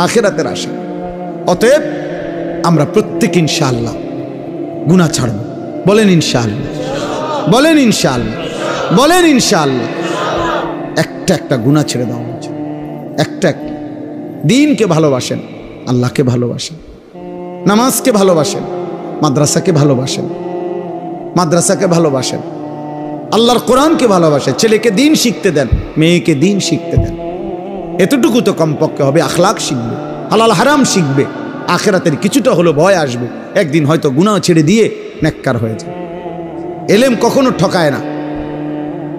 আখিরাতের আশা। অতএব আমরা প্রত্যেক ইনশাআল্লাহ গুনাহ ছাড়ব। বলেন ইনশাআল্লাহ, বলেন ইনশাআল্লাহ, বলেন ইনশাআল্লাহ। একটা একটা গুনাহ ছেড়ে দেওয়া উচিত। একটা একটা। দ্বীনকে ভালোবাসেন, আল্লাহকে ভালোবাসেন, নামাজকে ভালোবাসেন, মাদ্রাসাকে ভালোবাসেন, মাদ্রাসাকে ভালোবাসেন, আল্লাহর কোরআনকে ভালোবাসেন, ছেলেকে দ্বীন শিখতে দেন, মেয়েকে দ্বীন শিখতে দেন। এতটুকু তো কমপক্ষে হবে। আখলাক শিখবে, হালাল হারাম শিখবে, আখিরাতের কিছুটা হলো ভয় আসবে। একদিন হয়তো গুনাহ ছেড়ে দিয়ে নেককার হয়ে যায়। এলেম কখনো ঠকায় না।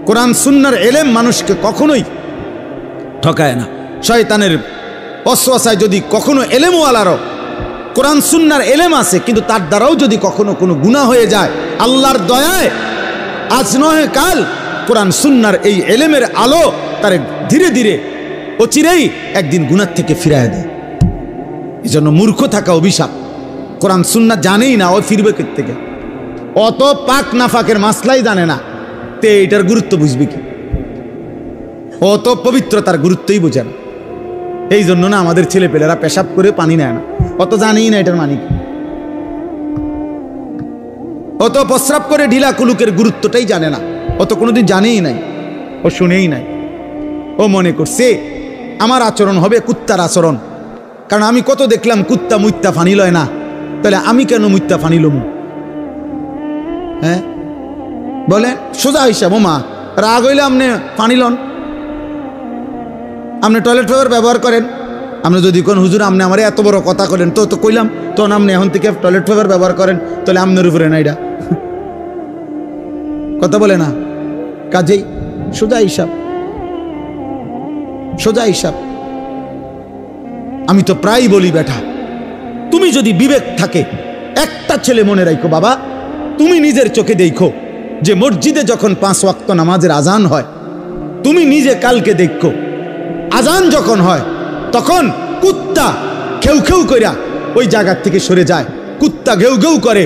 কোরআন সুন্নাহর এলেম মানুষকে কখনোই ঠকায় না। শয়তানের ওয়াসওয়াসায় যদি কখনো এলেমওয়ালারও কোরআন সুন্নাহর এলেম আছে, কিন্তু তার দ্বারাও যদি কখনো কোনো গুনাহ হয়ে যায়, আল্লাহর দয়ায় আজ নয় কাল কোরআন সুন্নাহর এই এলেমের আলো তারে ধীরে ধীরে অচিরেই একদিন গুনাহ থেকে ফিরায় দেয়। এই জন্য মূর্খ থাকা অভিশাপ। কোরআন সুন্নাহ জানেই না, ও ফিরবে কোথা থেকে? অত পাক নাফাকের মাসলাই জানে না, তে এটার গুরুত্ব বুঝবে কি? অত পবিত্রতার গুরুত্বই বোঝে না। এই জন্য না আমাদের ছেলে পেলেরা পেশাব করে পানি নেয় না, অত জানেই না এটার মানে কি। অত প্রস্রাব করে ঢিলা কুলুকের গুরুত্বটাই জানে না, অত কোনোদিন জানেই নাই, ও শুনেই নাই। ও মনে করছে আমার আচরণ হবে কুত্তার আচরণ, কারণ আমি কত দেখলাম কুত্তা মুত্তা ফানি লয় না, তাহলে আমি কেন মুত্তা ফানি লম? হ্যাঁ বলেন, সোজা হিসাব। ও মা, রাগ হইলে আপনি পানি লন, আপনি টয়লেট পেপার ব্যবহার করেন। আপনি যদি কোন হুজুর আপনি আমার এত বড় কথা করেন, তো তো কইলাম তখন আপনি এখন থেকে টয়লেট পেপার ব্যবহার করেন, তাহলে আপনার উপরে না এটা কথা বলে না। কাজেই সোজা হিসাব, সোজা হিসাব। আমি তো প্রায় বলি, বেটা তুমি যদি বিবেক থাকে, একটা ছেলে মনে রাখো বাবা, তুমি নিজের চোখে দেখো যে মসজিদে যখন 5 ওয়াক্ত নামাজের আজান হয়, তুমি নিজে কালকে দেখো আজান যখন হয় তখন কুত্তা খেউ খেউ কইরা ওই জায়গার থেকে সরে যায়, কুত্তা ঘেউ ঘেউ করে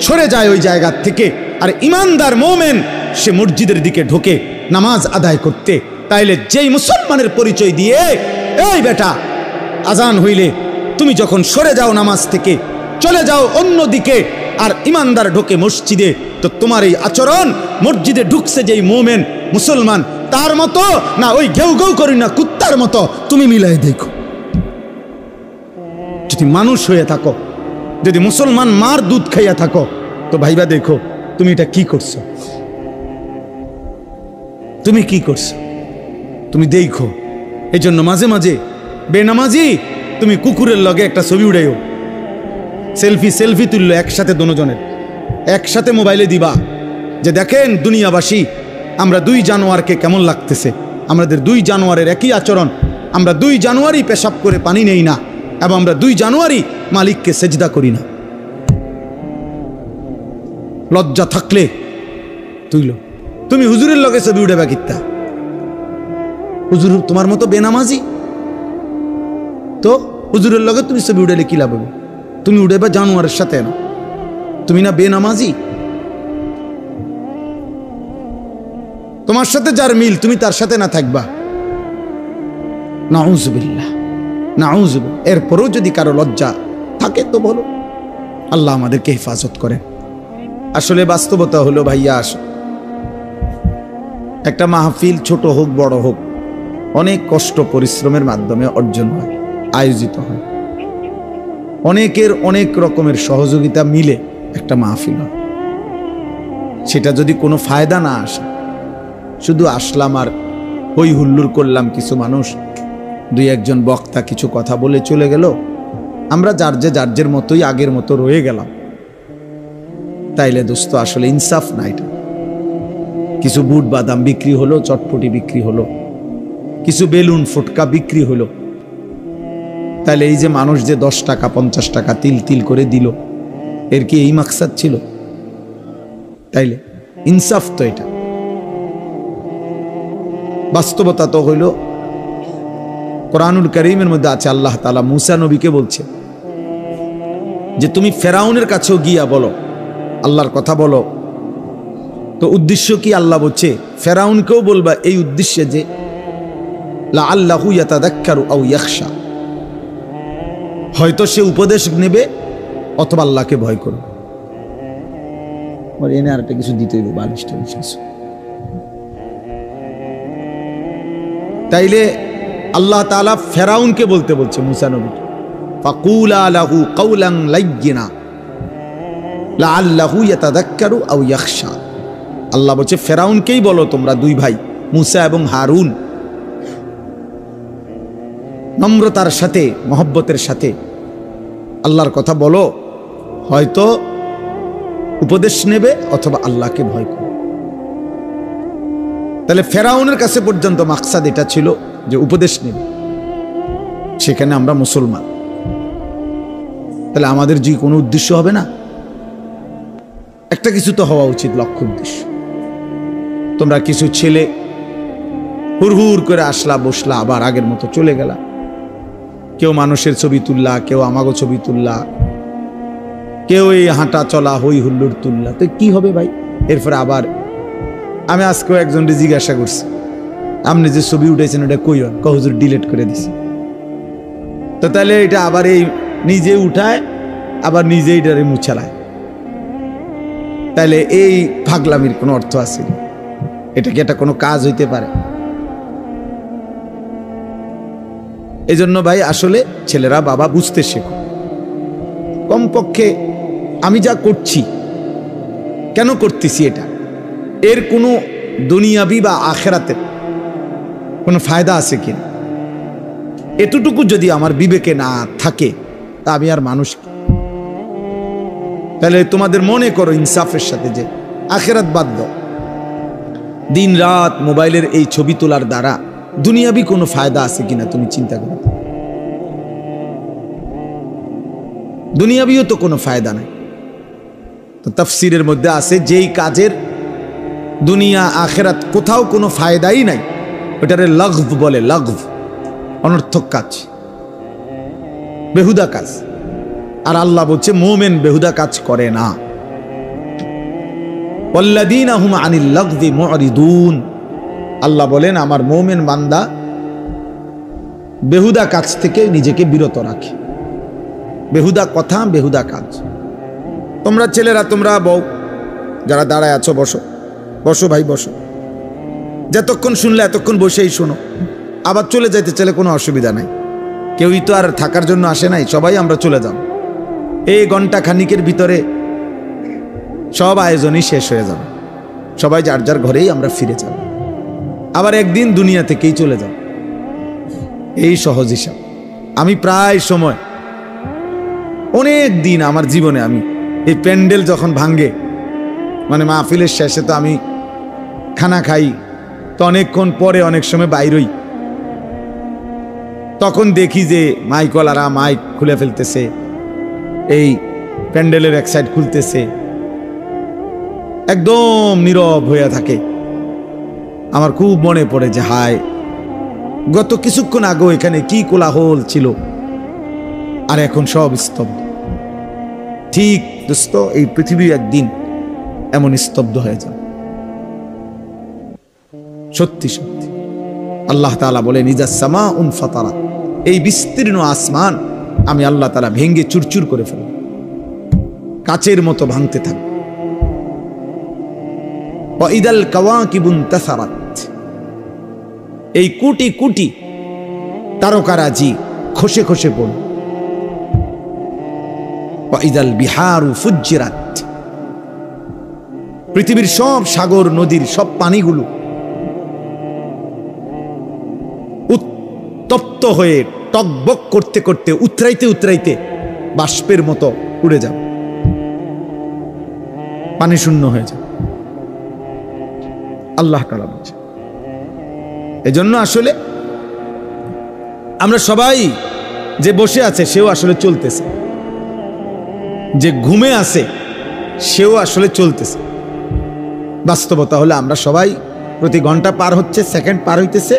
সরে যায় ওই জায়গার থেকে। আর ইমানদার মোমেন সে মসজিদের দিকে ঢোকে নামাজ আদায় করতে। তাইলে যেই মুসলমানের পরিচয় দিয়ে, এই বেটা আজান হইলে তুমি যখন সরে যাও নামাজ থেকে, চলে যাও অন্য দিকে, আর ইমানদার ঢোকে মসজিদে, তো তোমার এই আচরণ মসজিদে ঢুকছে যেই মোমেন মুসলমান তার মতো না ওই ঘেউ ঘেউ করি না কুত্তার মতো, তুমি মিলাই দেখো। যদি মানুষ হয়ে থাকো, যদি মুসলমান মার দুধ খাইয়া থাকো, তো ভাইবা দেখো তুমি এটা কি করছো, তুমি কি করছো, তুমি দেখো। এই জন্য মাঝে মাঝে বেনামাজি তুমি কুকুরের লগে একটা ছবি উড়াইও, সেলফি সেলফি তুললো একসাথে, দুজনের একসাথে মোবাইলে দিবা যে দেখেন দুনিয়াবাসী আমরা 2 জানুয়ারকে কেমন লাগতেছে, আমাদের 2 জানুয়ারের একই আচরণ, আমরা 2 জানুয়ারি পেশাব করে পানি নেই না, এবং আমরা 2 জানুয়ারি মালিককে সেজদা করি না। লজ্জা থাকলে তুইলো। তুমি হুজুরের লগে ছবি উঠাবা কিত্তা? হুজুর তোমার মতো বেনামাজি, তো হুজুরের লগে তুমি ছবি উঠালে কি লাভ হবে? তুমি উঠাবা জানুয়ারের সাথে না, তুমি না বেনামাজি। তোমার সাথে যার মিল তুমি তার সাথে না থাকবা, নাউজুবিল্লাহ নাউজুবিল্লাহ। এরপরেও যদি কারো লজ্জা থাকে তো বলো, আল্লাহ আমাদেরকে হেফাজত করেন। আসলে বাস্তবতা হলো ভাইয়া, একটা মাহফিল ছোট হোক বড় হোক অনেক কষ্ট পরিশ্রমের মাধ্যমে অর্জন হয়, আয়োজিত হয়, অনেকের অনেক রকমের সহযোগিতা মিলে একটা মাহফিল হয়। সেটা যদি কোনো ফায়দা না আসে, শুধু আসলাম আর হই হুল্লোড় করলাম, কিছু মানুষ 2-1 বক্তা কিছু কথা বলে চলে গেল, আমরা যার মতোই আগের মতো রয়ে গেলাম, তাইলে দোস্ত আসলে ইনসাফ না। এটা কিছু বুট বাদাম বিক্রি হলো, চটপটি বিক্রি হলো, কিছু বেলুন ফুটকা বিক্রি হলো, তাহলে এই যে মানুষ যে 10 টাকা 50 টাকা তিল তিল করে দিল, এর কি এই মাকসাদ ছিল? তাইলে ইনসাফ তো এটা। বাস্তবতা তো হইল কোরআনুল কারীমের মধ্যে আছে, আল্লাহ তাআলা মুসা নবীকে বলছে যে তুমি ফেরাউনের কাছেও গিয়া বলো, আল্লাহর কথা বলো। তো উদ্দেশ্য কি? আল্লাহ বলছে ফেরাউনকেও বলবা এই উদ্দেশ্যে যে লাআল্লাহু ইয়াতাযাক্কারু আও ইয়াখশা, হয়তো সে উপদেশ নেবে অথবা আল্লাহকে ভয় করবে। এনে আর একটা কিছু দিতে হইব, বালিশটা কিছু। তাইলে আল্লাহ তাআলা ফেরাউনকে বলতে বলছে মুসা নবীকে, ফাকুলা লাহু কাওলান লাইয়িনা লাআল্লাহু ইয়াতাযাক্কারু আও ইয়াখশা। আল্লাহ বলছে ফেরাউনকেই বলো তোমরা দুই ভাই মুসা এবং হারুন, নম্রতার সাথে মহব্বতের সাথে আল্লাহর কথা বলো, হয়তো উপদেশ নেবে অথবা আল্লাহকে ভয় করবে। তাহলে ফেরাউনের কাছে পর্যন্ত মাকসাদ এটা ছিল যে উপদেশ নেবে, সেখানে আমরা মুসলমান, তাহলে আমাদের যে কোনো উদ্দেশ্য হবে না, একটা কিছু তো হওয়া উচিত, লক্ষ্য উদ্দেশ্য। তোমরা কিছু ছেলে হুড়হুড় করে আসলা, বসলা, আবার আগের মতো চলে গেলা। কেউ মানুষের ছবি তুললা, কেউ আমাগো ছবি তুললা, কেউ এই হাঁটা চলা হই হুল্লোড় তুললা, তো কি হবে ভাই? এরপরে আবার আমি আজকেও একজনকে জিজ্ঞাসা করছি, আপনি যে ছবি উঠেছেন ওটা কই? হুজুর ডিলিট করে দিছি। তো তাহলে এটা আবার এই নিজে উঠায় আবার নিজে এটারে মুছালায়, তাহলে এই পাগলামির কোনো অর্থ আছে? এটা কি এটা কোনো কাজ হইতে পারে? এই জন্য ভাই আসলে ছেলেরা বাবা বুঝতে শেখো। কমপক্ষে আমি যা করছি কেন করতেছি, এটা এর কোনো দুনিয়াবি বা আখেরাতের কোনো ফায়দা আছে কিনা, এতটুকু যদি আমার বিবেকে না থাকে তা আমি আর মানুষ কি? তাহলে তোমাদের মনে করো ইনসাফের সাথে যে আখেরাত বাদ দাও, দিন রাত মোবাইলের এই ছবি তোলার দ্বারা দুনিয়াবি কোনো ফায়দা আছে কিনা তুমি চিন্তা করো। দুনিয়াবিও তো কোনো ফায়দা নাই। তো তাফসীরের মধ্যে আছে যেই কাজের দুনিয়া আখেরাত কোথাও কোনো ফায়দাই নাই, ওটারে লাগভ বলে, লাগভ, অনর্থক কাজ, বেহুদা কাজ। আর আল্লাহ বলছে মুমিন বেহুদা কাজ করে না। ওয়াল্লাযীনা হুম আনিল লাগযি মুরিদুন, আল্লাহ বলেন আমার মুমিন বান্দা বেহুদা কাজ থেকে নিজেকে বিরত রাখে। বেহুদা কথা, বেহুদা কাজ। তোমরা ছেলেরা, তোমরা বউ যারা দাঁড়ায় আছো, বসো বসো ভাই বসো, যতক্ষণ শুনলে এতক্ষণ বসেই শোনো, আবার চলে যাইতে চাইলে কোনো অসুবিধা নাই, কেউই তো আর থাকার জন্য আসে নাই, সবাই আমরা চলে যাব। এই ঘন্টা খানিকের ভিতরে সব আয়োজনই শেষ হয়ে যাবে, সবাই যার যার ঘরেই আমরা ফিরে যাব, আবার একদিন দুনিয়া থেকেই চলে যাব। এই সহজ হিসাব। আমি প্রায় সময় অনেক দিন আমার জীবনে আমি এই প্যান্ডেল যখন ভাঙ্গে, মানে মাহফিলের শেষে তো আমি খানা খাই, তো অনেকক্ষণ পরে অনেক সময় বাইরই, তখন দেখি যে মাইকওয়ালারা মাইক খুলে ফেলতেছে, এই প্যান্ডেলের এক সাইড খুলতেছে, একদম নীরব হয়ে থাকে। আমার খুব মনে পড়ে যে হায়, গত কিছুক্ষণ আগে এখানে কি কোলাহল ছিল, আর এখন সব স্তব্ধ। ঠিক দোস্ত, এই পৃথিবী একদিন এমন স্তব্ধ হয়ে যাবে। সত্যি সত্যি আল্লাহ তাআলা বলেন ইজাস সামাউন ফাতারাত, এই বিস্তীর্ণ আসমান আমি আল্লাহ তাআলা ভেঙ্গে চুরচুর করে ফেলব, কাচের মতো ভাঙতে থাকবে। ওয়া ইদাল কাওয়াকিবুন তাসারাত, এই কোটি কোটি তারকারাজি খসে খসে পড়ল। ওয়া ইদাল বিহারু ফুজ্জিরাত, পৃথিবীর সব সাগর নদীর সব পানিগুলো উত্তপ্ত হয়ে টকবক করতে করতে উতরাইতে উতরাইতে বাষ্পের মতো উড়ে যাবে, পানি শূন্য হয়ে যাবে। আল্লাহ তাআলা বলছে। এজন্য আসলে আমরা সবাই, যে বসে আছে সেও আসলে চলতেছে, যে ঘুমে আছে সেও আসলে চলতেছে। বাস্তবতা হলে আমরা সবাই প্রতি ঘন্টা পার হচ্ছে, সেকেন্ড পার হইতেছে,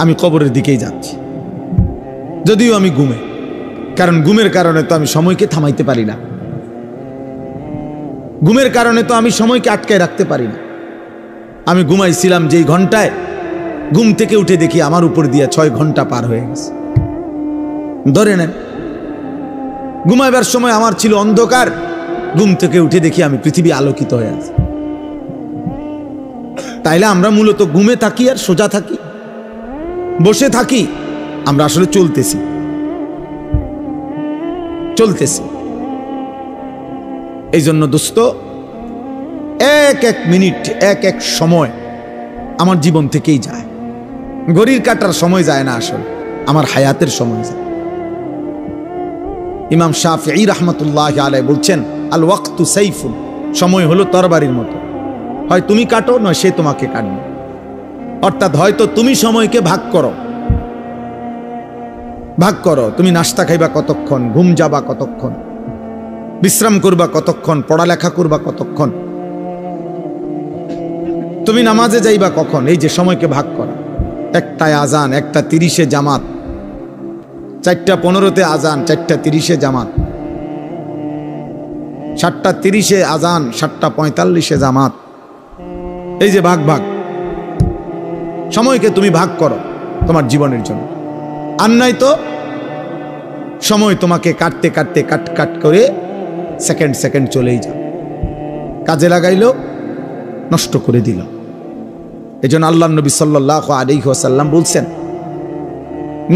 আমি কবরের দিকেই যাচ্ছি, যদিও আমি ঘুমে, কারণ ঘুমের কারণে তো আমি সময়কে থামাইতে পারি না, ঘুমের কারণে তো আমি সময়কে আটকায় রাখতে পারি না। আমি ঘুমাইছিলাম যেই ঘন্টায়, ঘুম থেকে উঠে দেখি আমার উপর দিয়ে 6 ঘন্টা পার হয়ে গেছে। ধরে নেন ঘুমাইবার সময় আমার ছিল অন্ধকার, ঘুম থেকে উঠে দেখি আমি পৃথিবী আলোকিত হয়ে আছে। তাইলে আমরা মূলত ঘুমে থাকি আর সোজা থাকি, বসে থাকি, আমরা আসলে চলতেছি। এই জন্য দোস্ত, এক এক মিনিট, এক এক সময় আমার জীবন থেকেই যায়। ঘড়ির কাটার সময় যায় না, আসলে আমার হায়াতের সময় যায়। ইমাম শাফিঈ রাহমাতুল্লাহি আলাইহি বলছেন, আল ওয়াক্তু সাইফুন, সময় হলো তরবারির মতো, হয় তুমি কাটো নয় সে তোমাকে কাটবে। অর্থাৎ হয়তো তুমি সময়কে ভাগ করো, তুমি নাস্তা খাইবা কতক্ষণ, ঘুম যাবা কতক্ষণ, বিশ্রাম করবা কতক্ষণ, পড়ালেখা করবা কতক্ষণ, তুমি নামাজে যাইবা কখন, এই যে সময়কে ভাগ করা। 1টায় আজান, 1:30 জামাত, 4:15 আজান, 4:30 জামাত, 7:30 আজান, 7:45 জামাত। এই যে ভাগ, সময়কে তুমি ভাগ করো তোমার জীবনের জন্য। আর নাই তো সময় তোমাকে কাটতে কাটতে কাট করে সেকেন্ড চলেই যাও। কাজে লাগাইলো, নষ্ট করে দিল। এজন্য আল্লাহর নবী সাল্লাল্লাহু আলাইহি ওয়াসাল্লাম বলছেন,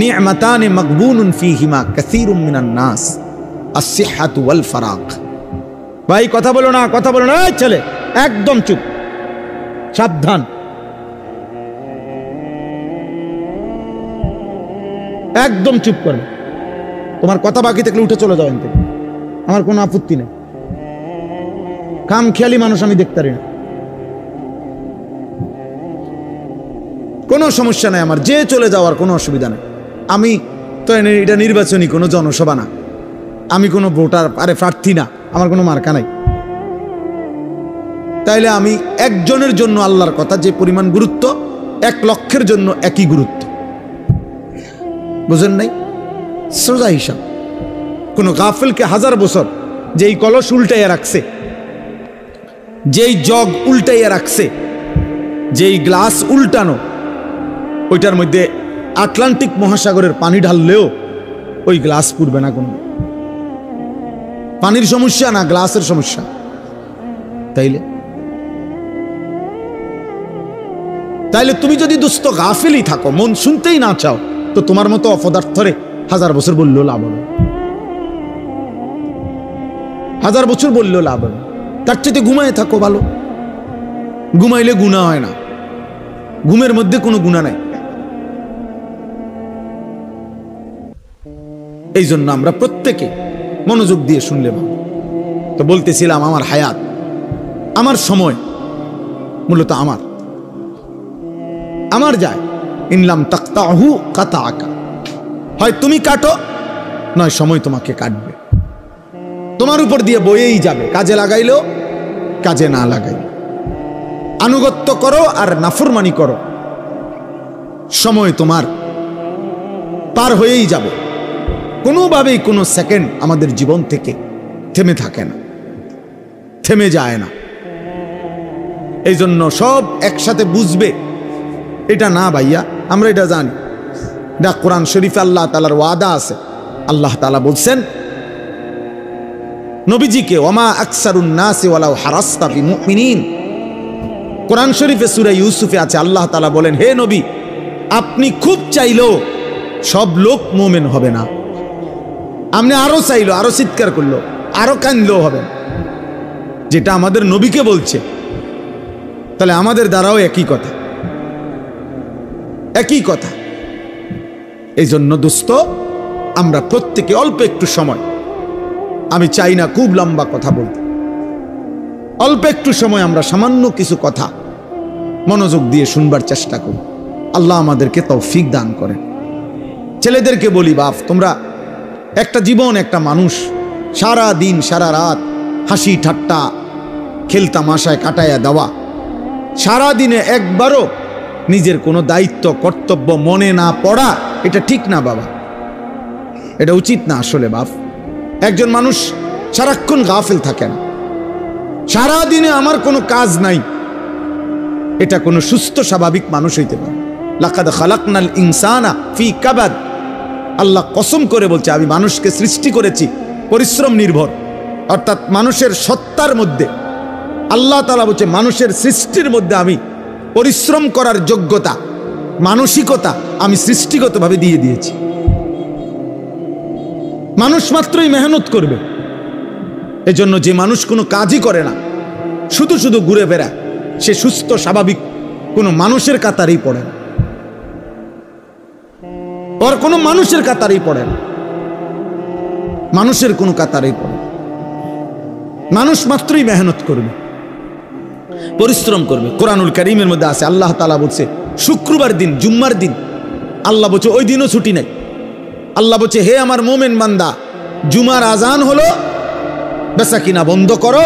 নি'মাতানি মাগবুনুন ফীহিমা কাসীরুম মিনান নাস, আস-সিহহাতু ওয়াল ফারাগ। ভাই কথা বলো না, এই ছেলে একদম চুপ, সাবধান, একদম চুপ করো। তোমার কথা বাকি থাকলে উঠে চলে যাও এখান থেকে, আমার কোনো আপত্তি নেই। কাম খেয়ালি মানুষ আমি দেখতে পারি না, কোনো সমস্যা নাই আমার, যে চলে যাওয়ার কোনো অসুবিধা নেই। আমি তো এটা নির্বাচনী কোনো জনসভা না, আমি কোনো ভোটার প্রার্থী না, আমার কোনো মার্কা নাই। তাইলে আমি একজনের জন্য আল্লাহর কথা যে পরিমাণ গুরুত্ব, 1 লক্ষের জন্য একই গুরুত্ব। বুঝেন নাই? সোজা হিসাব। কোন গাফিলকে 1000 বছর যেই কলস উল্টাইয়া রাখছে, যেই জগ উল্টাইয়া রাখছে, যেই গ্লাস উল্টানো, ওইটার মধ্যে আটলান্টিক মহাসাগরের পানি ঢাললেও ওই গ্লাস পুড়বে না। কোনো পানির সমস্যা না, গ্লাসের সমস্যা। তাইলে তুমি যদি দুস্থ গাফিলই থাকো, মন শুনতেই না চাও, তো তোমার মতো অপদার্থরে 1000 বছর বললেও লাভ হবে, 1000 বছর বললেও লাভ হবে। তার চেয়ে ঘুমায় থাকো ভালো। ঘুমাইলে গুনাহ হয় না, ঘুমের মধ্যে কোনো গুনাহ নাই। এই জন্য আমরা প্রত্যেকে মনোযোগ দিয়ে শুনলে ভালো। তো বলতেছিলাম, আমার হায়াত, আমার সময় মূলত আমার যায়। ইনলাম তাকতাহু কাতাআকা, হয় তুমি কাটো নয় সময় তোমাকে কাটবে, তোমার উপর দিয়ে বয়েই যাবে। কাজে লাগাইলো, কাজে না লাগাইলো, আনুগত্য করো আর নাফরমানি করো, সময় তোমার পার হয়েই যাবে। কোনোভাবেই কোনো সেকেন্ড আমাদের জীবন থেকে থেমে থাকে না, থেমে যায় না। এই জন্য সব একসাথে বুঝবে এটা না ভাইয়া, আমরা এটা জানি। এটা কোরআন শরীফে আল্লাহ তাআলার ওয়াদা আছে। আল্লাহ তাআলা বলছেন নবীজিকে, ওমা আকসারুন নাসি ওয়ালাউ হারাসতা বিমুমিনিন। কোরআন শরীফে সূরা ইউসুফে আছে, আল্লাহ তাআলা বলেন, হে নবী, আপনি খুব চাইলেও সব লোক মুমিন হবে না। আপনি আরো চাইলো, আরো চিৎকার করলো, আরো কাঁদলেও হবে না। যেটা আমাদের নবীকে বলছে, তাহলে আমাদের দ্বারাও একই কথা। এই জন্য দোস্ত, আমরা প্রত্যেকে অল্প একটু সময়, আমি চাই না খুব লম্বা কথা বলতে, অল্প একটু সময় আমরা সামান্য কিছু কথা মনোযোগ দিয়ে শুনবার চেষ্টা করি। আল্লাহ আমাদেরকে তৌফিক দান করেন। ছেলেদেরকে বলি, বাপ, তোমরা একটা জীবন, একটা মানুষ সারা দিন সারা রাত হাসি ঠাট্টা খেলতামাশায় কাটাইয়া দেওয়া, সারা দিনে একবারও নিজের কোনো দায়িত্ব কর্তব্য মনে না পড়া, এটা ঠিক না বাবা, এটা উচিত না আসলে। বাপ, একজন মানুষ সারাক্ষণ গাফিল থাকে না, সারা দিনে আমার কোনো কাজ নাই, এটা কোনো সুস্থ স্বাভাবিক মানুষ হইতে পারে। লাকাদ খালাকনাল ইনসানা ফি কাবাদ, আল্লাহ কসম করে বলছে, আমি মানুষকে সৃষ্টি করেছি পরিশ্রম নির্ভর, অর্থাৎ মানুষের সত্তার মধ্যে আল্লাহ তাআলা বলছে মানুষের সৃষ্টির মধ্যে আমি পরিশ্রম করার যোগ্যতা, মানসিকতা আমি সৃষ্টিগতভাবে দিয়ে দিয়েছি। মানুষ মাত্রই মেহনত করবে। এজন্য যে মানুষ কোনো কাজই করে না, শুধু শুধু ঘুরে বেড়ায়, সে সুস্থ স্বাভাবিক কোনো মানুষের কাতারেই পড়ে না, ওর কোনো মানুষের কাতারেই পড়ে না, মানুষের কোনো কাতারেই পড়ে। মানুষ মাত্রই মেহনত করবে, পরিশ্রম করবে। কোরআনুল কারীমের মধ্যে আছে, আল্লাহ তাআলা বলছে শুক্রবার দিন, জুম্মার দিন, আল্লাহ বলছে ওই দিনও ছুটি নাই। আল্লাহ বলছে হে আমার মোমেন বান্দা, জুমার আজান হলো, বেচা কিনা বন্ধ করো,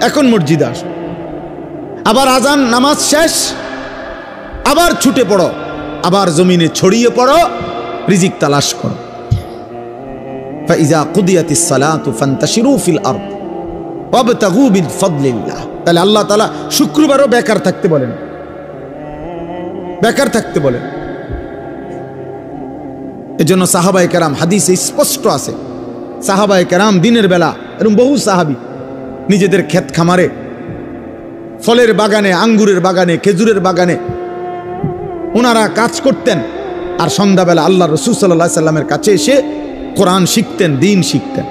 এখন মসজিদে আসো। আবার আজান নামাজ শেষ, আবার ছুটে পড়ো, আবার জমিনে ছড়িয়ে পড়ো, রিজিক তালাশ করো। ফাইজা কুদিয়াতিস সালাতু ফান্তাশিরু ফিল আরদ ওয়াবতাগু বিফাদলিল্লাহ। তাহলে আল্লাহ তাআলা শুক্রবারও বেকার থাকতে বলেন, বেকার থাকতে বলেন। এজন্য সাহাবায়ে কেরাম, হাদিসে স্পষ্ট আছে, সাহাবায়ে কেরাম দিনের বেলা, এরকম বহু সাহাবী নিজেদের ক্ষেত খামারে, ফলের বাগানে, আঙ্গুরের বাগানে, খেজুরের বাগানে ওনারা কাজ করতেন, আর সন্ধ্যাবেলা আল্লাহ রাসূল সাল্লাল্লাহু আলাইহি সাল্লামের কাছে এসে কোরআন শিখতেন, দিন শিখতেন,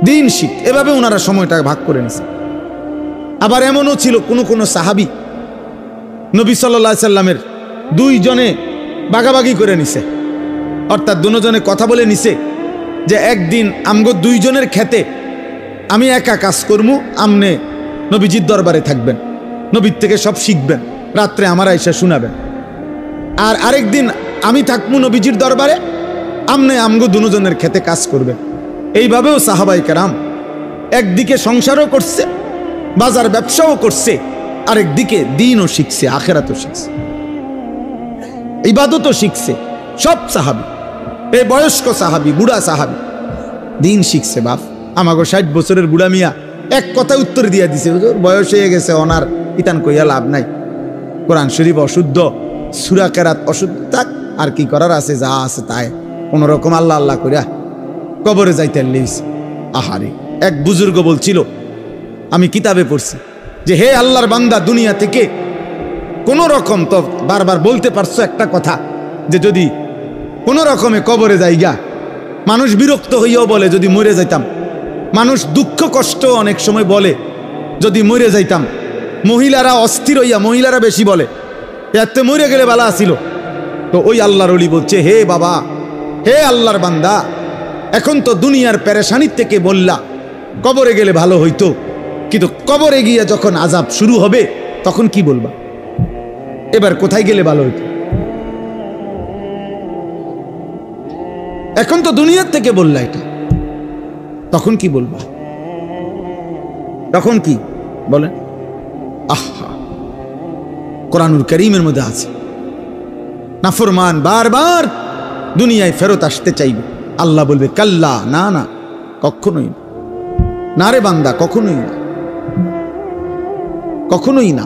দিন শিখ। এভাবে ওনারা সময়টা ভাগ করে নিছে। আবার এমনও ছিল কোন কোন সাহাবী নবী সাল্লাল্লাহু আলাইহি সাল্লামের দুইজনে ভাগাভাগি করে নিছে, অর্থাৎ দুজনে কথা বলে নিছে যে একদিন আমগো দুইজনের খেতে আমি একা কাজ করবো, আমনে নবীজির দরবারে থাকবেন, নবীর থেকে সব শিখবেন, রাত্রে আমার আইসা শোনাবেন। আর আরেকদিন আমি থাকবো নবীজির দরবারে, আমনে আমগো দুজনের খেতে কাজ করবেন। এইভাবেও সাহাবায়ে কেরাম একদিকে সংসারও করছে, বাজার ব্যবসাও করছে, আরেকদিকে দ্বীনও শিখছে, আখিরাতও শিখছে, ইবাদতও শিখছে। সব সাহাবী, এই বয়স্ক সাহাবী, বুড়া সাহাবী দ্বীন শিখছে। বাপ আমাগো 60 বছরের বুড়া মিয়া এক কথা উত্তর দিয়ে দিছে, বয়স হয়ে গেছে, ওনার ইতান কইয়া লাভ নাই, কোরআন শরীফ অশুদ্ধ, সূরা কেরাত অশুদ্ধ, থাক, আর কি করার আছে, যা আছে তাই কোন রকম আল্লাহ আল্লাহ কইরা কবরে যাইতে লইছে। আহারে, এক বুজুর্গ বলছিল, আমি কিতাবে পড়ছি যে হে আল্লাহর বান্দা, দুনিয়া থেকে কোন রকম, তো বারবার বলতে পারছো একটা কথা, যে যদি কোন রকমে কবরে যাইগা, মানুষ বিরক্ত হইয়াও বলে যদি মরে যাইতাম, মানুষ দুঃখ কষ্ট অনেক সময় বলে যদি মরে যাইতাম, মহিলারা অস্থির হইয়া, মহিলারা বেশি বলে এতে মরে গেলে ভালো আছিল। তো ওই আল্লাহর ওলি বলছে, হে বাবা, হে আল্লাহর বান্দা, এখন তো দুনিয়ার পেরেশানির থেকে বললা কবরে গেলে ভালো হইতো, কিন্তু কবরে গিয়ে যখন আযাব শুরু হবে তখন কি বলবা? এবার কোথায় গেলে ভালো হইতো? এখন তো দুনিয়ার থেকে বললা এটা, তখন কি বলবা? তখন কি বলেন? আহা, কোরআনুল কারীমের মধ্যে আছে, নাফরমান বারবার দুনিয়ায় ফেরত আসতে চাইবে, আল্লাহ বলবে কাল্লা, না না, কখনোই না, না রে বান্দা, কখনোই না, কখনোই না।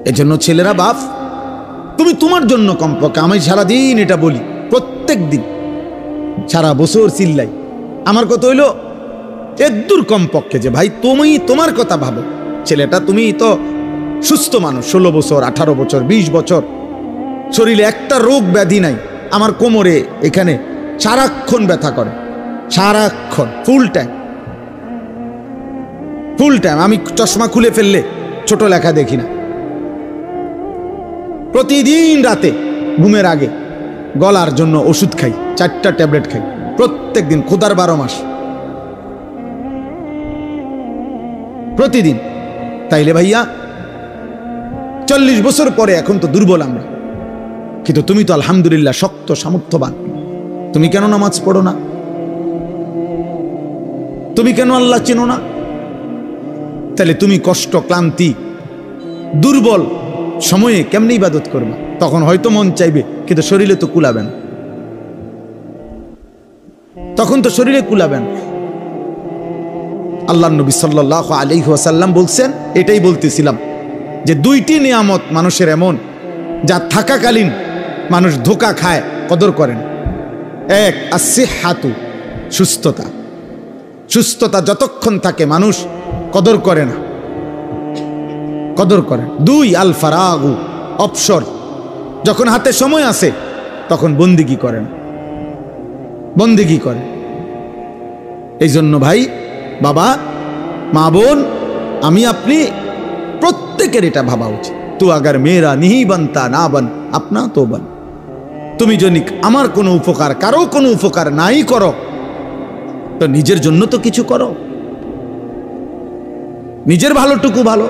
এজন্য ছেলেরা, বাপ তুমি তোমার জন্য কমপক্ষে, আমি সারাদিন এটা বলি, প্রত্যেক দিন সারা বছর চিল্লাই, আমার কথা হইল এদূর কমপক্ষে যে ভাই তুমি তোমার কথা ভাবো। ছেলেটা, তুমি তো সুস্থ মানুষ, 16 বছর, 18 বছর, 20 বছর, শরীরে একটা রোগ ব্যাধি নাই। আমার কোমরে এখানে সারাক্ষণ ব্যথা করে, সারাক্ষণ, ফুল টাইম, ফুল টাইম। আমি চশমা খুলে ফেললে ছোট লেখা দেখি না। প্রতিদিন রাতে ঘুমের আগে গলার জন্য ওষুধ খাই, 4টা ট্যাবলেট খাই প্রত্যেক দিন, খোদার 12 মাস প্রতিদিন। তাইলে ভাইয়া 40 বছর পরে এখন তো দুর্বল আমরা, কিন্তু তুমি তো আলহামদুলিল্লাহ শক্ত সামর্থ্যবান। তুমি কেন নামাজ পড়ো না? তুমি কেন আল্লাহ চেনো না? তাহলে তুমি কষ্ট, ক্লান্তি, দুর্বল সময়ে কেমনে ইবাদত করবা? তখন হয়তো মন চাইবে, কিন্তু শরীরে তো কুলাবে না, তখন তো শরীরে কুলাবে না। আল্লাহর নবী সাল্লাল্লাহু আলাইহি ওয়াসাল্লাম বলছেন, এটাই বলতেছিলাম, যে 2টি নিয়ামত মানুষের এমন, যা থাকাকালীন মানুষ ধোঁকা খায়, কদর করেন। এক আসিহাতু, সুস্থতা। সুস্থতা যতক্ষণ থাকে মানুষ কদর করে না, কদর করে। দুই আল ফারাগু, অবসর। যখন হাতে সময় আসে তখন বন্দিগি করে না, বন্দিগি করে। এই জন্য ভাই, বাবা, মা, বোন, আমি আপনি প্রত্যেকের এটা ভাবা উচিত। তু আগার মেয়েরা নিহি বানতা না বান আপনা তো বান। তুমি যদি আমার কোনো উপকার, কারো কোনো উপকার নাই করো, তো নিজের জন্য তো কিছু করো, নিজের ভালোটুকু ভালো,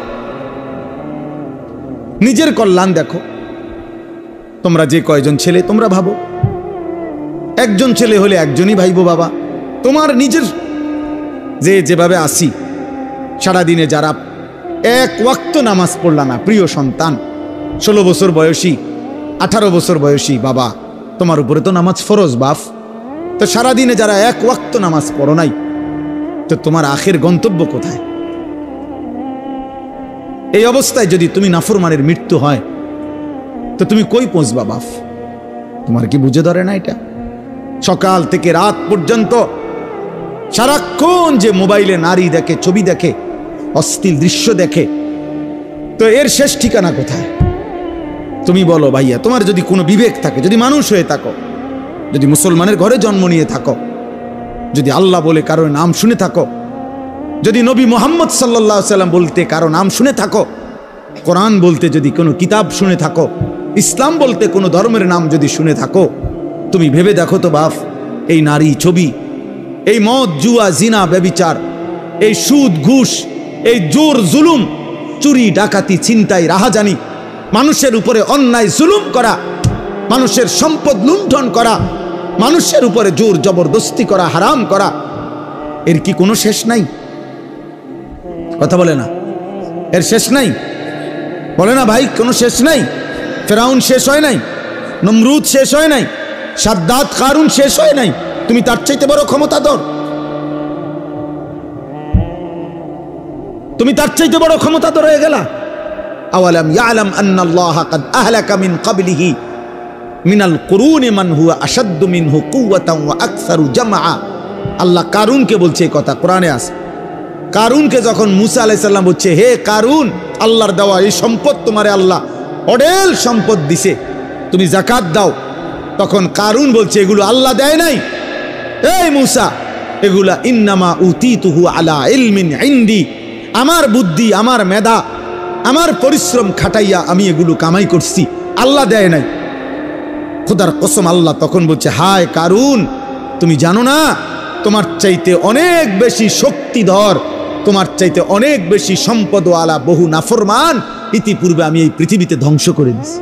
নিজের কল্যাণ দেখো। তোমরা যে কয়জন ছেলে তোমরা ভাবো, একজন ছেলে হলে একজনই ভাইবো বাবা। তোমার নিজের যেভাবে আসি, সারাদিনে যারা এক ওয়াক্ত নামাজ পড়লা না, প্রিয় সন্তান, 16 বছর বয়সী, 18 বছর বয়সী বাবা, তোমার উপরে তো নামাজ ফরজ বাপ। তো সারাদিনে যারা এক ওয়াক্ত নামাজ পড়ো নাই, তো তোমার আখের গন্তব্য কোথায়? এই অবস্থায় যদি তুমি নাফরমানের মৃত্যু হয়, তো তুমি কই পৌঁছবা বাপ? তোমার কি বুঝে ধরে না এটা? সকাল থেকে রাত পর্যন্ত সারাক্ষণ যে মোবাইলে নারী দেখে, ছবি দেখে, অশ্লীল দৃশ্য দেখে, তো এর শেষ ঠিকানা কোথায়? তুমি বলো ভাইয়া, তোমার যদি কোনো বিবেক থাকে, যদি মানুষ হয়ে থাকো, যদি মুসলমানের ঘরে জন্ম নিয়ে থাকো, যদি আল্লাহ বলে কারো নাম শুনে থাকো, যদি নবী মুহাম্মদ সাল্লাল্লাহু আলাইহি সাল্লাম বলতে কারো নাম শুনে থাকো, কোরআন বলতে যদি কোনো কিতাব শুনে থাকো, ইসলাম বলতে কোনো ধর্মের নাম যদি শুনে থাকো, তুমি ভেবে দেখো তো বাপ, এই নারী, ছবি, এই মদ, জুয়া, জিনা, ব্যভিচার, এই সুদ, ঘুষ, এই জোর জুলুম, চুরি, ডাকাতি, ছিনতাই, রাহাজানি, মানুষের উপরে অন্যায় জুলুম করা, মানুষের সম্পদ লুণ্ঠন করা, মানুষের উপরে জোর জবরদস্তি করা, হারাম করা, এর কি কোনো শেষ নাই? কথা বলে না, এর শেষ নাই? বলে না ভাই, কোনো শেষ নাই? ফেরাউন শেষ হয় নাই, নমরুদ শেষ হয় নাই, সাদ্দাত, কারুন শেষ হয় নাই। তুমি তার চাইতে বড় ক্ষমতাধর, তুমি তার চাইতে বড় ক্ষমতাধর হয়ে গেলা। আওয়ালাম ইয়ালাম আন্নাল্লাহা কাদ আহলাকা মিন ক্বাবলিহি মিনাল কুরুনি মান হুয়া আশাদ্দু মিনহু কুওয়াতান ওয়া আকসারু জামআ। আল্লাহ কারুনকে বলছে এই কথা, কোরআনে আছে। কারুনকে যখন মুসা আলাইহিস সালাম বলছে, হে কারুন, আল্লাহর দেওয়া এই সম্পদ তোমারে আল্লাহ অঢেল সম্পদ দিছে, তুমি যাকাত দাও, তখন কারুন বলছে এগুলো আল্লাহ দেয় নাই, এই মুসা, এগুলা ইন্নামা উতিতুহু আলা ইলমিন ইনদি, আমার বুদ্ধি, আমার মেধা, আমার পরিশ্রম খাটাইয়া আমি এগুলো কামাই করছি, আল্লাহ দেয় নাই। খোদার কসম, আল্লাহ তখন বলছে, হায় কারুন, তুমি জানো না তোমার চাইতে অনেক বেশি শক্তিধর, তোমার চাইতে অনেক বেশি সম্পদওয়ালা বহু নাফরমান ইতিপূর্বে আমি এই পৃথিবীতে ধ্বংস করে দিয়েছি,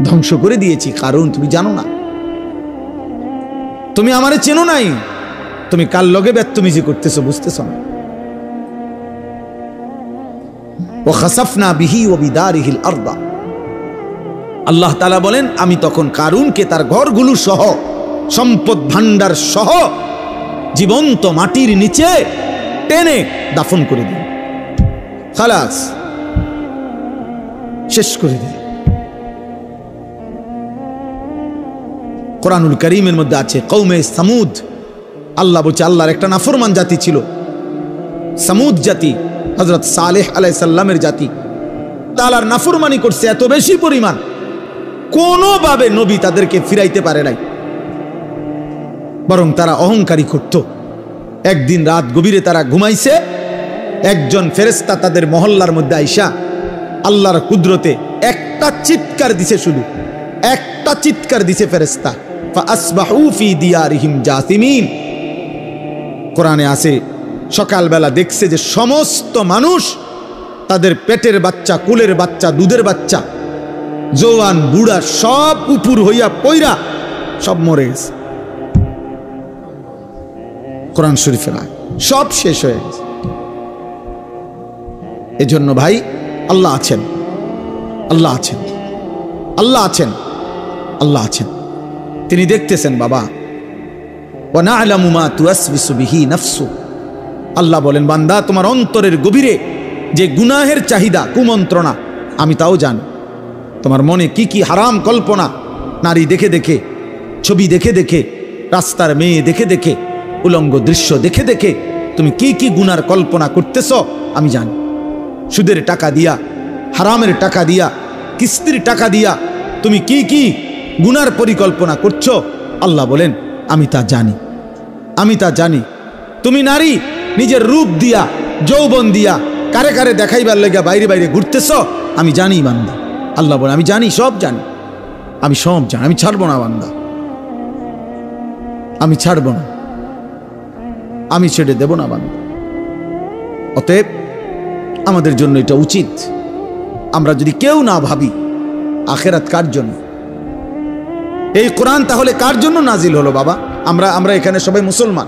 ধ্বংস করে দিয়েছি। কারণ তুমি জানো না, তুমি আমারে চেনো নাই, তুমি কার লগে বেত্তমিজি করতেছো বুঝতেছো না। ও খাসাফনা বিহি ওয়া বিদারিহিল আরদা, আল্লাহ তাআলা বলেন, আমি তখন কারুনকে তার ঘরগুলো সহ, সম্পদ ভান্ডার সহ জীবন্ত মাটির নিচে টেনে দাফন করে দিই, খালাস, শেষ করে দিই। কোরআনুল কারীমের মধ্যে আছে কওমে সামুদ, আল্লাহ বলছে আল্লাহর একটা নাফরমান জাতি ছিল, সামুদ জাতি, হযরত সালেহ আলাইহিস সালামের জাতি। তাআলার নাফরমানি করছে এত বেশি পরিমাণ, কোনোভাবে নবী তাদেরকে ফিরাইতে পারে নাই, বরং তারা অহংকারী করত। একদিন রাত গভীরে তারা ঘুমাইছে, একজন ফেরেশতা তাদের মহল্লার মধ্যে আইসা আল্লাহর কুদরতে একটা চিৎকার দিছে, শুধু একটা চিৎকার দিছে ফেরেশতা, ফাসবাহু ফি দিয়ারিহিম জাসিমিন। কোরআনে আছে সকালবেলা দেখছে যে সমস্ত মানুষ, তাদের পেটের বাচ্চা, কুলের বাচ্চা, দুধের বাচ্চা, জওয়ান বুড়া সব উপুর হইয়া পইরা সব মরে গেছে। কোরআন শরীফের সব শেষ হয়ে গেছে। এজন্য ভাই, আল্লাহ আছেন, আল্লাহ আছেন, আল্লাহ আছেন, আল্লাহ আছেন, তিনি দেখতেছেন বাবা। ওয়া না'লামু মা তুওয়াসবিসু বিহি নাফসু, আল্লাহ বলেন, বান্দা তোমার অন্তরের গভীরে যে গুনাহের চাহিদা, কুমন্ত্রণা, আমি তাও জানি। তোমার মনে কি কি হারাম কল্পনা, নারী দেখে দেখে, ছবি দেখে দেখে, রাস্তার মেয়ে দেখে দেখে, উলঙ্গ দৃশ্য দেখে দেখে তুমি কি কি গুনার কল্পনা করতেছ আমি জানি। সুদের টাকা দিয়া, হারামের টাকা দিয়া, কিস্তির টাকা দিয়া তুমি কি কি গুনার পরিকল্পনা করছো আল্লাহ বলেন আমি তা জানি, আমি তা জানি। তুমি নারী নিজের রূপ দিয়া, যৌবন দিয়া কারে কারে দেখাইবার লেগে বাইরে বাইরে ঘুরতেছ আমি জানি বান্দা। আল্লাহ বলে আমি জানি, সব জানি, আমি সব জানি, আমি ছাড়বো না বান্দা, আমি ছাড়বো না, আমি ছেড়ে দেব না বান্দা। অতএব আমাদের জন্য এটা উচিত, আমরা যদি কেউ না ভাবি আখেরাত কার জন্য, এই কোরআন তাহলে কার জন্য নাজিল হলো বাবা? আমরা এখানে সবাই মুসলমান,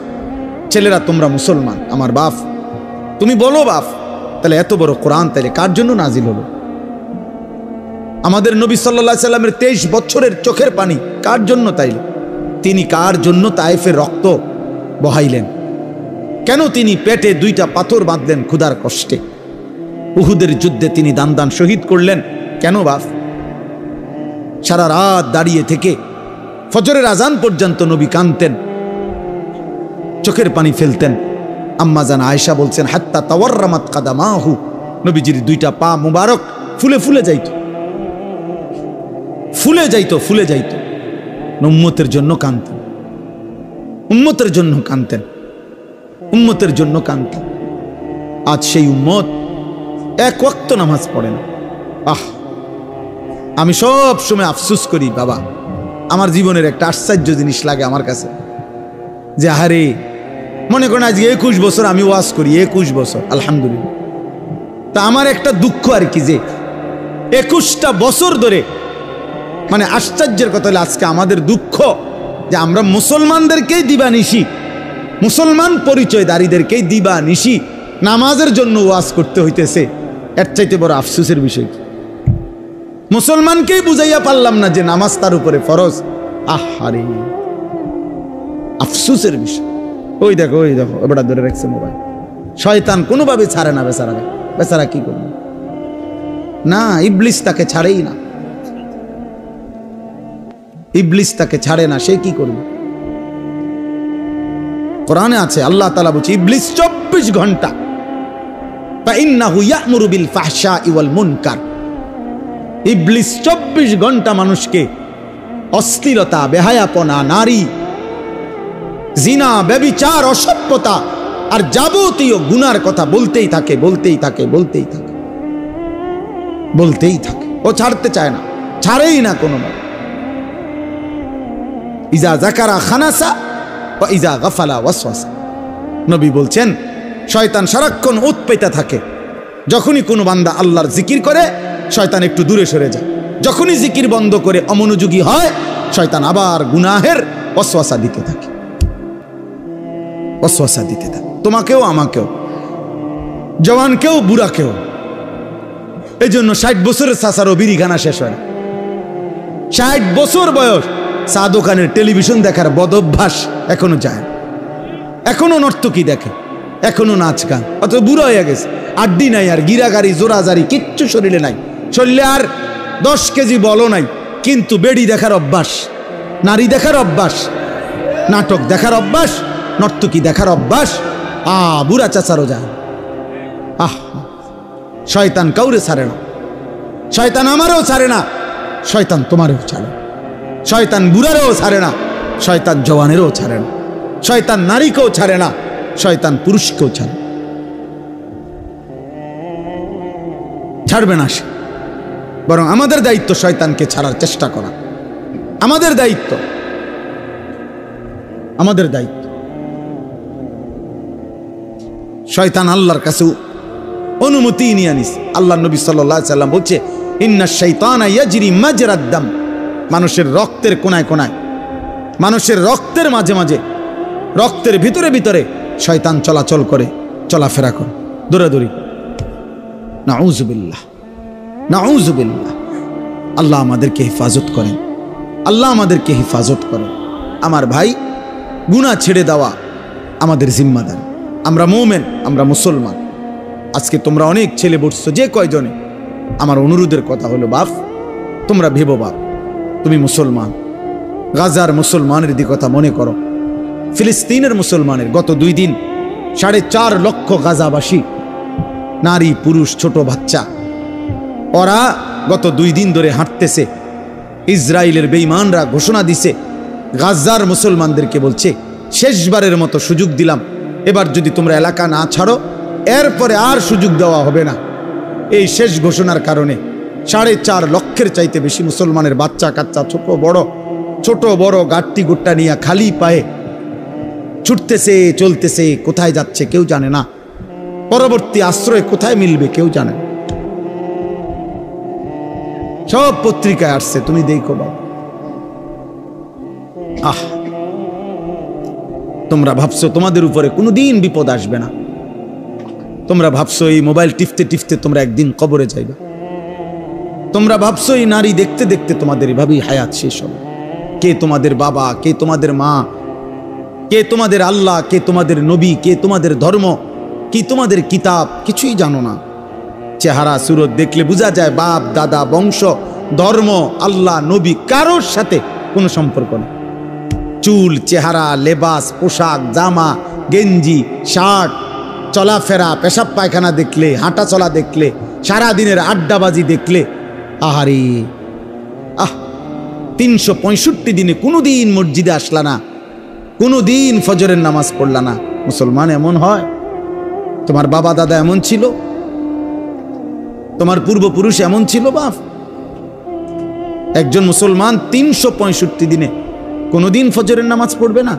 ছেলেরা তোমরা মুসলমান, আমার বাপ, তুমি বলো বাপ, তাহলে এত বড় কোরআন তাহলে কার জন্য নাজিল হলো? আমাদের নবী সাল্লাল্লাহু আলাইহি সাল্লামের 23 বছরের চোখের পানি কার জন্য তাইল? তিনি কার জন্য তায়েফের রক্ত বহাইলেন? কেন তিনি পেটে 2টা পাথর বাঁধলেন ক্ষুধার কষ্টে? উহুদের যুদ্ধে তিনি দান দান শহীদ করলেন কেন বাপ? সারা রাত দাঁড়িয়ে থেকে ফজরের আজান পর্যন্ত নবী কাঁদতেন, চোখের পানি ফেলতেন। আম্মা জান আয়েশা বলছেন হাত্তা তাওয়াররামাত কাদামাহু, নবীজির 2টা পা মুবারক ফুলে ফুলে যাইত, ফুলে যাইত, ফুলে যাইত। উম্মতের জন্য কাঁদতেন, উম্মতের জন্য কাঁদতেন, উম্মতের জন্য কাঁদতেন। আজ সেই উম্মত এক ওয়াক্ত নামাজ পড়ে না। আমি সব সময় আফসোস করি বাবা, আমার জীবনের একটা আশ্চর্য জিনিস লাগে আমার কাছে, যে আরে মনে করেন আজকে 21 বছর আমি ওয়াজ করি, 21 বছর আলহামদুলিল্লাহ। তা আমার একটা দুঃখ আর কি, যে 21টা বছর ধরে, মানে আশ্চর্যের কথা হলো আজকে আমাদের দুঃখ যে আমরা মুসলমানদেরকেই দিবানিশি, মুসলমান পরিচয়দারীদেরকেই দিবানিশি নামাজের জন্য ওয়াজ করতে হইতেছে। এর চাইতে বড় আফসোসের বিষয় কি? মুসলমানকেই বুঝাইয়া পারলাম না যে নামাজ তার উপরে ফরজ। আহারে আফসোসের বিষয়। ওই দেখো এবারে ধরে রাখছে মোবাইল, শয়তান কোনোভাবে ছাড়ে না বেচারাকে। বেচারা কি করবে? না, ইবলিস তাকে ছাড়েই না, ইবলিস তাকে ছাড়ে না, সে কি করবে? কোরআনে আছে, আল্লাহ তাআলা বলছে ইবলিস 24 ঘন্টা ফাইন্নাহু ইয়া'মুরু বিল ফাহশাই ওয়াল মুনকার। ইবলিস 24 ঘন্টা মানুষকে অশ্লীলতা, বেহায়াপনা, নারী, জিনা, ব্যভিচার, অসভ্যতা আর যাবতীয় গুনার কথা বলতেই থাকে, বলতেই থাকে, বলতেই থাকে, বলতেই থাকে। ও ছাড়তে চায় না, ছাড়েই না কোনোভাবে। ইজা যাকারা খানাসা ওয়া ইজা গাফালা ওয়াসওয়াসা। নবী বলছেন শয়তান সারাক্ষণ উৎপেতে থাকে। যখনই কোনো বান্দা আল্লাহর জিকির করে শয়তান একটু দূরে সরে যায়, যখনই জিকির বন্ধ করে অমনোযোগী হয় শয়তান আবার গুনাহের ওয়াসওয়াসা দিতে থাকে, ওয়াসওয়াসা দিতে থাকে। তোমাকেও, আমাকেও, জওয়ানকেও, বুড়াকেও। এই জন্য 60 বছরের চাচারও বিড়ি খানা শেষ হয় না। 60 বছর বয়স, চা দোকানের টেলিভিশন দেখার বদভ্যাস এখনো যায়, এখনো নর্তকী দেখে, এখনো নাচ গান, অত বুড়ো হয়ে গেছে। আড্ডি নাই আর, গিরাগারি, জোরাজারি কিচ্ছু শরীরে নাই, শরীরে আর 10 কেজি বলও নাই, কিন্তু বেড়ি দেখার অভ্যাস, নারী দেখার অভ্যাস, নাটক দেখার অভ্যাস, নর্তকী দেখার অভ্যাস। বুড়া চাচারও যায়। শয়তান কাউরে ছাড়ে না, শয়তান আমারও ছাড়ে না, শয়তান তোমারও ছাড়ে, শয়তান বুড়ারও ছাড়ে না, শয়তান জওয়ানেরও ছাড়ে না, শয়তান নারীকেও ছাড়ে না, শয়তান পুরুষকেও ছাড়ে, ছাড়বে না সে। বরং আমাদের দায়িত্ব শয়তানকে ছাড়ার চেষ্টা করা, আমাদের দায়িত্ব, আমাদের দায়িত্ব। শয়তান আল্লাহর কাছে অনুমতি নিয়ে আনিস। আল্লাহ নবী সাল্লাল্লাহু আলাইহি সাল্লাম বলছে ইন্নাশ শাইতানা ইয়াজরি মাজরাদ দাম। মানুষের রক্তের কোনায় কোনায়, মানুষের রক্তের মাঝে মাঝে, রক্তের ভিতরে ভিতরে শয়তান চলাচল করে, চলাফেরা করে, দৌড়াদৌড়ি। নাউযুবিল্লাহ, নাউযুবিল্লাহ। আল্লাহ আমাদেরকে হেফাজত করেন, আল্লাহ আমাদেরকে হেফাজত করেন। আমার ভাই, গুনাহ ছেড়ে দেওয়া আমাদের জিম্মাদারি। আমরা মুমিন, আমরা মুসলমান। আজকে তোমরা অনেক ছেলে বসছো, যে কয়জনে, আমার অনুরোধের কথা হলো বাপ, তোমরা ভেবো বাপ, তুমি মুসলমান, গাজার মুসলমানের দিকে কথা মনে করো, ফিলিস্তিনের মুসলমানের। গত 2 দিন 4.5 লক্ষ গাজাবাসী, নারী পুরুষ ছোট বাচ্চা, ওরা গত 2 দিন ধরে হাঁটতেছে। ইসরায়েলের বেঈমানরা ঘোষণা দিছে, গাজার মুসলমানদেরকে বলছে শেষবারের মতো সুযোগ দিলাম, এবার যদি তোমরা এলাকা না ছাড়ো এরপরে আর সুযোগ দেওয়া হবে না। এই শেষ ঘোষণার কারণে 4.5 লক্ষের চাইতে বেশি মুসলমানের বাচ্চা কাচ্চা, ছোট বড় গাট্টি গুট্টা নিয়ে খালি পায়ে ছুটতেছে, চলতেছে। কোথায় যাচ্ছে কেউ জানে না, পরবর্তী আশ্রয় কোথায় মিলবে কেউ জানে না। সব পত্রিকায় আসছে, তুমি দেখো বাবা। তোমরা ভাবছো তোমাদের উপরে কোনোদিন বিপদ আসবে না, তোমরা ভাবছো এই মোবাইল টিপতে টিপতে তোমরা একদিন কবরে যাইবে, তোমরা ভাবছো এই নারী দেখতে দেখতে তোমাদের এভাবেই হায়াত শেষ হবে। কে তোমাদের বাবা, কে তোমাদের মা, কে তোমাদের আল্লাহ, কে তোমাদের নবী, কে তোমাদের ধর্ম, কি তোমাদের কিতাব, কিছুই জানো না। চেহারা সুরত দেখলে বোঝা যায় বাপ দাদা বংশ ধর্ম আল্লাহ নবী কারোর সাথে কোনো সম্পর্ক নেই। চুল চেহারা লেবাস পোশাক জামা গেঞ্জি শার্ট চলাফেরা পেশাব পায়খানা দেখলে, হাঁটা চলা দেখলে, সারাদিনের আড্ডাবাজি দেখলে, আহারে 365 দিনে কোনোদিন মসজিদে আসলা না, কোনোদিন ফজরের নামাজ পড়লা না। মুসলমান এমন হয়? তোমার বাবা দাদা এমন ছিল? তোমার পূর্বপুরুষ এমন ছিল? বাপ, একজন মুসলমান 365 দিনে কোনোদিন ফজরের নামাজ পড়বে না?